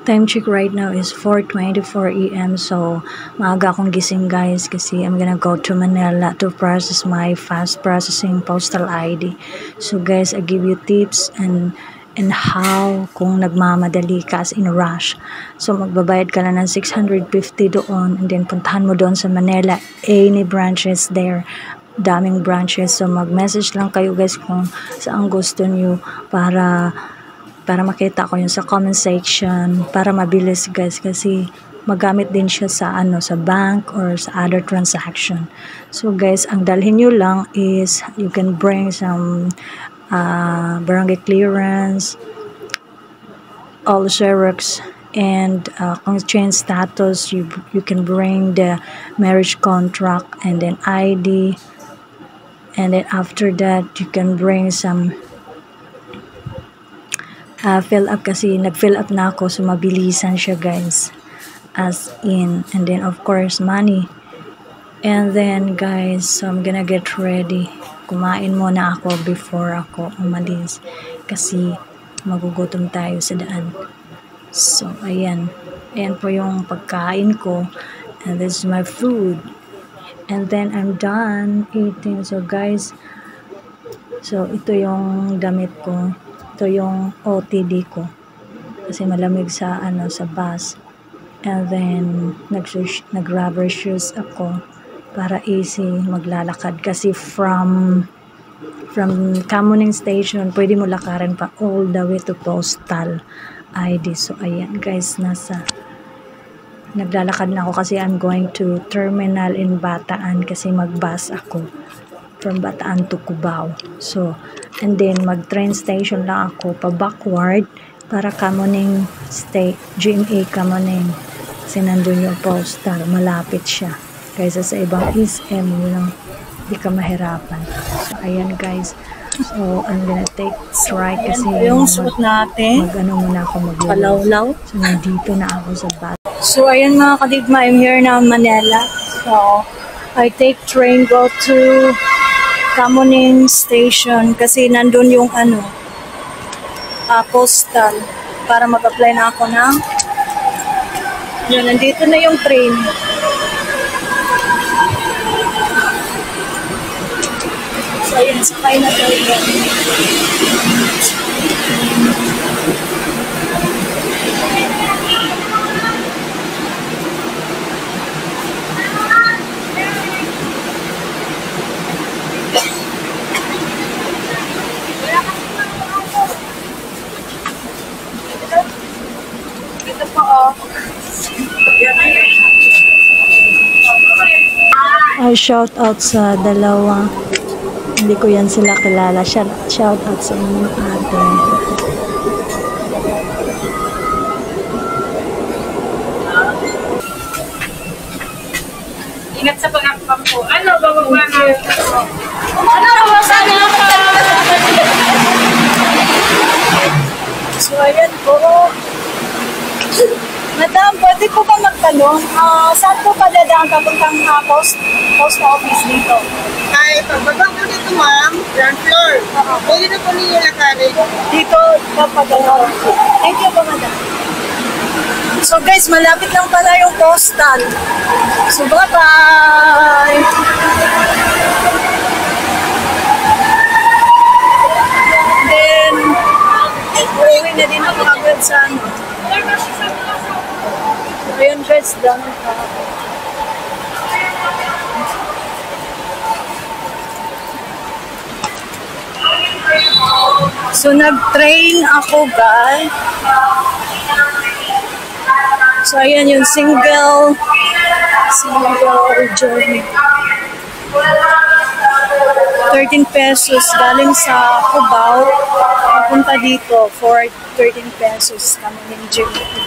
Time check right now is 4:24 a.m. So, maaga akong gising guys kasi I'm gonna go to Manila to process my fast processing postal ID. So guys, I give you tips and how kung nagmamadali ka as in rush. So magbabayad ka lang ng 650 doon and then puntahan mo doon sa Manila. Any branches there. Daming branches. So mag-message lang kayo guys kung saan gusto nyo para makita ko yun sa comment section para mabilis guys kasi magamit din siya sa sa bank or sa other transaction. So guys, ang dalhin nyo lang is you can bring some barangay clearance, all Xerox, and kung change status you can bring the marriage contract and then ID, and then after that you can bring some fill up kasi nag-fill up na ako so mabilisan siya guys as in, and then of course money, and then guys so I'm gonna get ready. Kumain muna ako before ako umalis kasi magugutom tayo sa daan. So ayan po yung pagkain ko and this is my food, and then I'm done eating. So guys, so ito yung damit ko, ito yung OTD ko kasi malamig sa sa bus, and then nag-rubber shoes ako para easy maglalakad kasi from Kamuning station pwede mo lakaran pa all the way to postal ID. So ayan guys, naglalakad na ako kasi I'm going to terminal in Bataan kasi mag-bus ako from Bataan to Cubao. So, and then mag-train station lang ako pa backward para Kamuning GMA Kamuning. Kasi nandun yung postal, malapit siya. Kaysa sa ibang SM, yun hindi ka mahirapan. So, ayan guys. So, I'm gonna take strike kasi yung suot natin. muna ako Palawlaw. So, nandito na ako sa bus. So, ayan mga kadigma, I'm here na Manila. So, I take train go to Kamuning Station kasi nandun yung postal para mag-apply na ako ng yun, nandito na yung train. So, ayan, sakay na tayo. I shout out sa dalawa. Hindi ko yan sila kilala. Shout out sa inyo ate. Ingat sa pag-akpang po. Ano ba magmana? Ano ba sana ako? So, ayan po. Madam, pwede po ba magtanong? Saan po pa dadaan papuntang post office dito? Ay, pagbaba po dito ma'am, ground floor. Pwede na po ninyo lakarin. Dito, papadalo. Thank you po, madam. So guys, malapit lang pala yung postal. So bye-bye! Then, uwi na din ako agad sa ayun guys, dami pa. So nag-train ako guys. So ayan yung single journey. 13 pesos galing sa Cubao papunta dito for 13 pesos kami ng journey.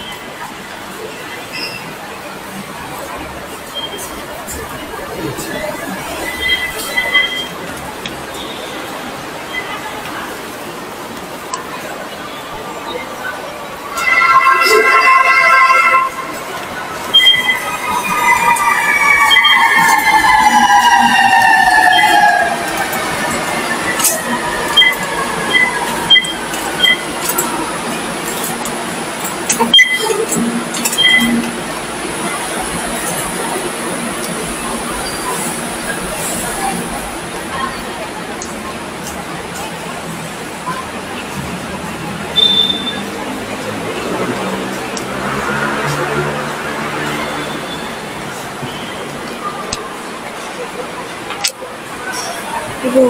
Digo.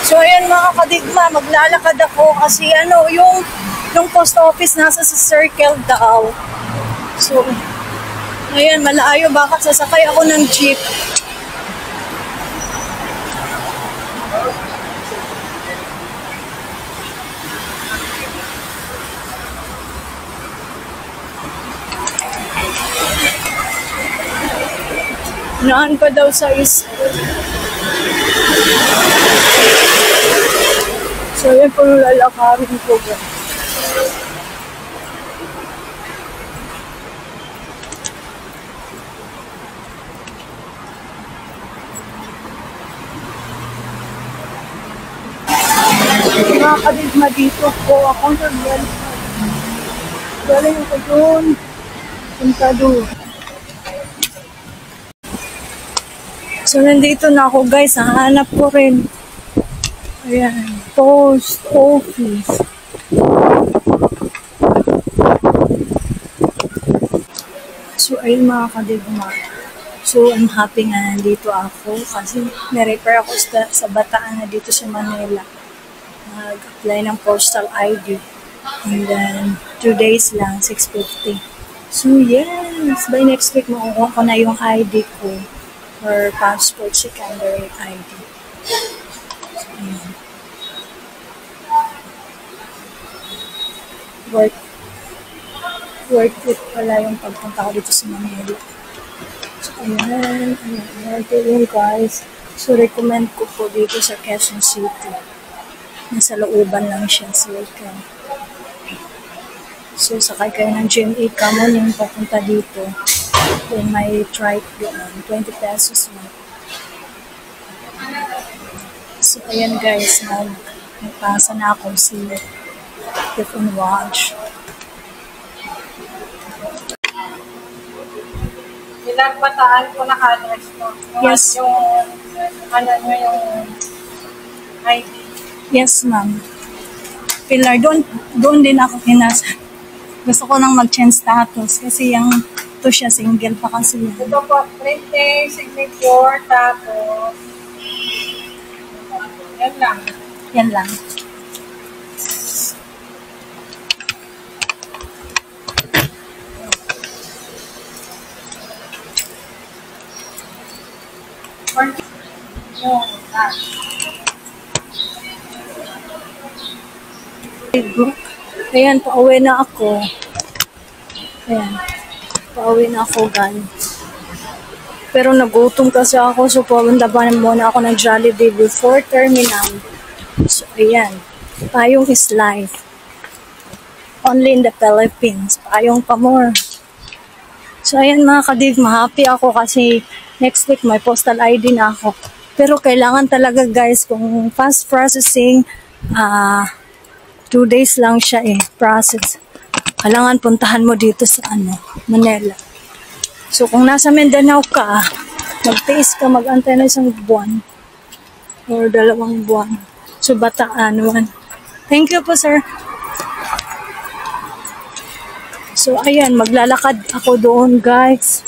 So ayan mga kadigma, maglalakad ako kasi yung post office nasa sa circle daw. So ayan, malayo, baka sasakay ako ng jeep. Naan pa daw sa school. So, yan po yung lalakarin ko. Mga kadigma dito po. Ako nag-galing. Galing ako doon. Punta doon. So, nandito na ako guys. Hahanap ko rin. Ayan. Post office. So, ayun mga kadigma. So, I'm happy nga nandito ako kasi na-repair ako sa Bataan na dito sa Manila. Nag-apply ng postal ID. And then, 2 days lang, 650. So, yes. By next week, makukuha ko na yung ID ko or passport secondary ID. So, ayan. Worth it pala yung pagpunta ko dito sa Manila. So, ayan. Ayan, guys. So, recommend ko po dito sa Quezon City. Nasa looban lang siya. So, sakay kayo ng GMA Camon yung papunta dito. Then, may trike doon. 20 pesos lang. So, ayan guys. Nagpasa na ako si If on watch. Ilang Bataan ko naka-address mo? Yes. Yung ID. Yes, ma'am. Pilar, doon din ako kinasa. Gusto ko nang mag-change status kasi to siya, single pa kasi yan. Ito po, printing, signature, tapos yan lang. Yan lang. Ayan, pauwi na ako. Ayan, pauwi na ako, guys. Pero nagutom kasi ako, so pumunta pa muna ako ng Jollibee before terminal. So, ayan. Payong is life. Only in the Philippines. Payong pa more. So, ayan mga kadigma, happy ako kasi next week may postal ID na ako. Pero kailangan talaga guys, kung fast processing, 2 days lang siya process. Kailangan puntahan mo dito sa Manila. So, kung nasa Mindanao ka, magtiis ka, mag-antay na 1 buwan or 2 buwan. So, Bataan 1. Thank you po, sir. So, ayan, maglalakad ako doon, guys.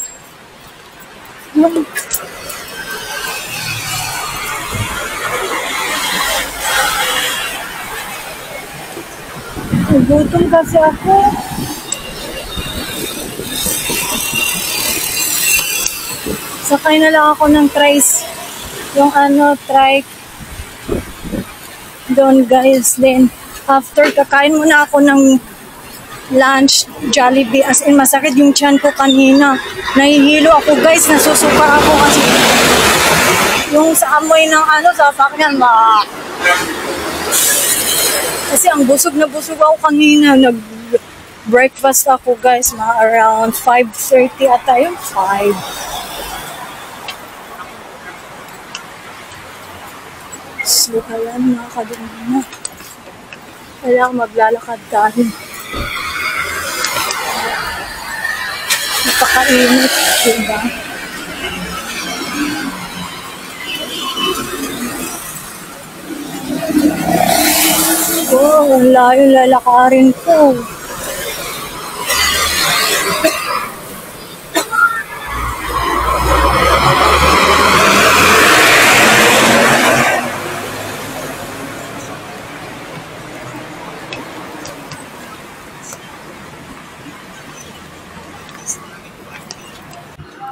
Gutom kasi ako. Sakay na lang ako ng trice. Yung trike. Doon guys. Then, after kakain muna ako ng lunch, Jollibee. As in, masakit yung tiyan ko kanina. Nahihilo ako guys. Nasusuka ako kasi yung sa amoy ng sasakyan kasi ang busog na busog ako kanina. breakfast ako guys, mga around 5:30 ata yung 5. So, ayan mga kaduna. Kailangan maglalakad tayo. Napakainit, diba? Oh, ang layo lalakarin ko.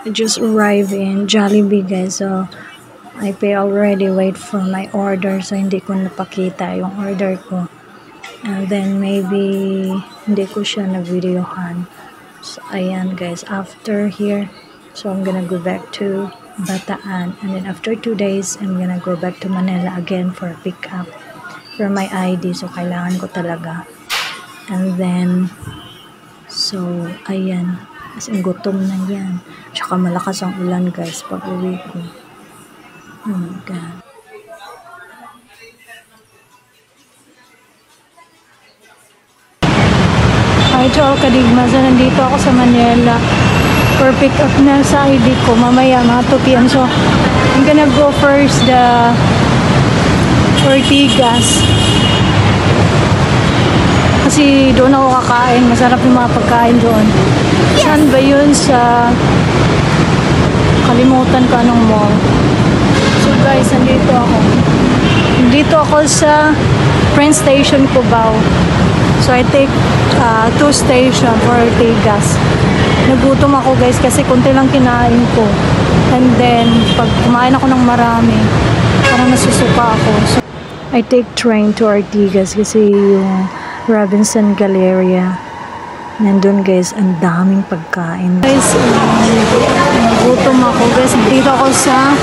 I just arrived in Jollibee guys, so I pay already, wait for my order, so hindi ko napakita yung order ko, and then maybe hindi ko siya na-videohan. So ayan guys, after here, so I'm gonna go back to Bataan, and then after 2 days I'm gonna go back to Manila again for pick up for my ID, so kailangan ko talaga. And then so ayan, as in gutom na yan, tsaka malakas ang ulan guys pag uwi ko. Oh my god. Hi to all kadigma, so nandito ako sa Manila for pick up na sa ID ko mamaya mga 2 p.m. So I'm gonna go first the Ortigas kasi doon ako kakain, masarap yung mga pagkain doon. Saan ba yun? Sa kalimutan ko anong mall. So guys, nandito ako sa train station Cubao. So I take 2 station for Ortigas. Nagutom ako guys kasi konti lang kinain ko. And then pag kumain ako ng marami, parang nasusuka ako. So I take train to Ortigas kasi yung Robinson Galleria. Nandun guys, ang daming pagkain. Guys, nagutom ako guys. Dito ako sa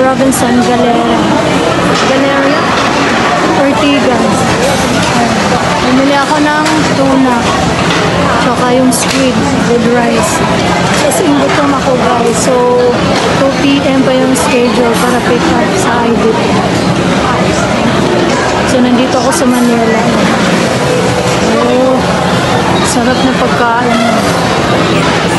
Robinson Galleria. Ortigas. Bumili ako ng tuna. Tsaka yung squid with rice. Kasi gutom ako guys. So, 2 p.m. pa yung schedule para pick up sa ID. So, nandito ako sa Manila. Oh, sarap na pagkain.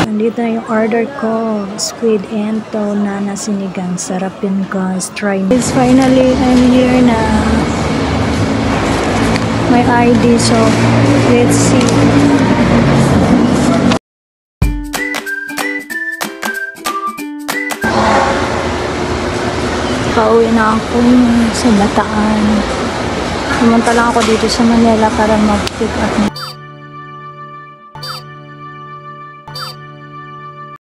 Nandito na yung order ko, squid and tuna na sinigang. Sarap yun guys, try me. It's finally, I'm here na. My ID, so let's see. Pauwi na ako sa Bataan. Pumunta lang ako dito sa Manila para mag-pick up.